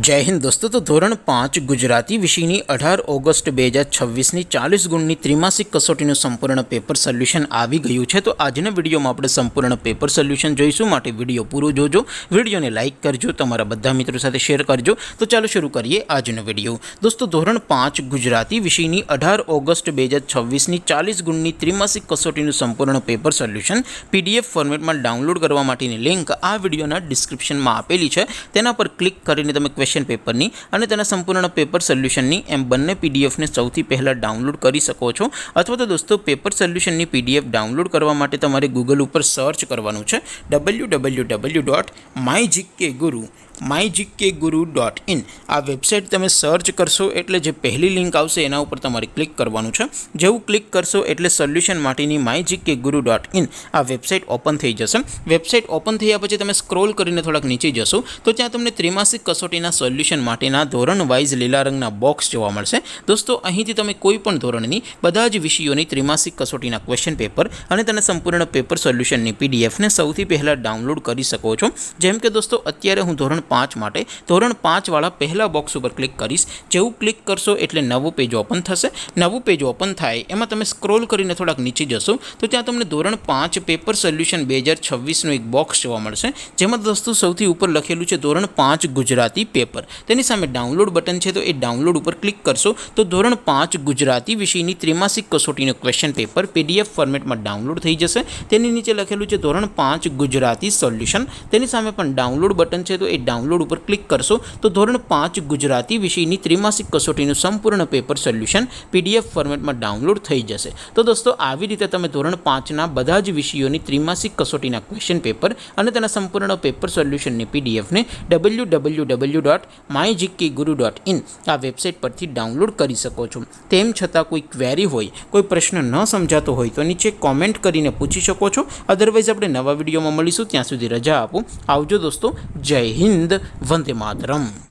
जय हिंद दोस्तों। तो धोरण 5 गुजराती विषयनी 18 ऑगस्ट 2026 40 गुणनी त्रिमासिक कसोटीનું સંપૂર્ણ પેપર સોલ્યુશન આવી ગયું છે। તો આજના વિડીયોમાં આપણે સંપૂર્ણ પેપર સોલ્યુશન જોઈશું, માટે વિડીયો પૂરો જોજો, વિડીયોને લાઇક કરજો, તમારા બધા મિત્રો સાથે શેર કરજો। તો ચાલો શરૂ કરીએ આજનો વિડીયો। દોસ્તો ધોરણ 5 ગુજરાતી વિષયની 18 ઓગસ્ટ 2026 40 ગુણની ત્રિમાસિક कसोटीનું સંપૂર્ણ પેપર સોલ્યુશન PDF ફોર્મેટમાં ડાઉનલોડ કરવા માટેની લિંક આ વિડીયોના ડિસ્ક્રિપ્શનમાં આપેલી છે। તેના પર ક્લિક કરીને તમે क्वेश्चन पेपरनी અને તેના સંપૂર્ણ પેપર સોલ્યુશનની એમ બંને પીડીએફને સૌથી પહેલા ડાઉનલોડ કરી શકો છો। અથવા તો દોસ્તો પેપર સોલ્યુશનની પીડીએફ ડાઉનલોડ કરવા માટે તમારે ગૂગલ ઉપર સર્ચ કરવાનું છે www.mygkguru.in। આ વેબસાઇટ તમે સર્ચ કરશો એટલે જે પહેલી લિંક આવશે એના ઉપર તમારે ક્લિક કરવાનું છે। જેવું ક્લિક કરશો એટલે સોલ્યુશન માટેની mygkguru.in આ વેબસાઇટ ઓપન થઈ જશે। વેબસાઇટ ઓપન થયા પછી તમે સ્ક્રોલ કરીને થોડાક નીચે જશો તો ત્યાં તમને ત્રિમાસિક कसोटीના સોલ્યુશન માટેના ધોરણ વાઇઝ લીલા રંગના બોક્સ જોવા મળશે। દોસ્તો અહીંથી તમે કોઈ પણ ધોરણની બધા જ વિષયોની ત્રિમાસિક कसोटीના ક્વેશ્ચન પેપર અને તેના સંપૂર્ણ પેપર સોલ્યુશનની પીડીએફને સૌથી પહેલાં ડાઉનલોડ કરી શકો છો। જેમ કે દોસ્તો અત્યારે હું ધોરણ 5 માટે ધોરણ 5 વાળા પહેલા બોક્સ ઉપર ક્લિક કરીશ। જેવું ક્લિક કરશો એટલે નવું પેજ ઓપન થશે। નવું પેજ ઓપન થાય એમાં તમે સ્ક્રોલ કરીને થોડાક નીચે જશો તો ત્યાં તમને ધોરણ 5 પેપર સોલ્યુશન 2026નું એક બોક્સ જોવા મળશે, જેમાં દોસ્તો સૌથી ઉપર લખેલું છે ધોરણ 5 ગુજરાતી પેપર। તેની સામે ડાઉનલોડ બટન છે, તો એ ડાઉનલોડ ઉપર ક્લિક કરશો તો ધોરણ 5 ગુજરાતી વિષયની ત્રિમાસિક कसोटीનું ક્વેશ્ચન પેપર PDF ફોર્મેટમાં ડાઉનલોડ થઈ જશે। તેની નીચે લખેલું છે ધોરણ 5 ગુજરાતી સોલ્યુશન। તેની સામે પણ ડાઉનલોડ બટન છે, તો એ ડાઉનલોડ ઉપર ક્લિક કરશો તો ધોરણ 5 ગુજરાતી વિષયની ત્રિમાસિક कसोटीનું સંપૂર્ણ પેપર સોલ્યુશન PDF ફોર્મેટમાં ડાઉનલોડ થઈ જશે। તો દોસ્તો આવી રીતે તમે ધોરણ 5ના બધા જ વિષયોની ત્રિમાસિક कसोटीના ક્વેશ્ચન પેપર અને તેના સંપૂર્ણ પેપર સોલ્યુશનની પીડીએફને www.mygkguru.in આ વેબસાઇટ પરથી ડાઉનલોડ કરી શકો છો। તેમ છતાં કોઈ ક્વેરી હોય, કોઈ પ્રશ્ન ન સમજાતો હોય તો નીચે કોમેન્ટ કરીને પૂછી શકો છો। અધરવાઇઝ આપણે નવા વિડીયોમાં મળીશું, ત્યાં સુધી રજા આપો। આવજો દોસ્તો, જય હિન્દ, વંદે માતરમ।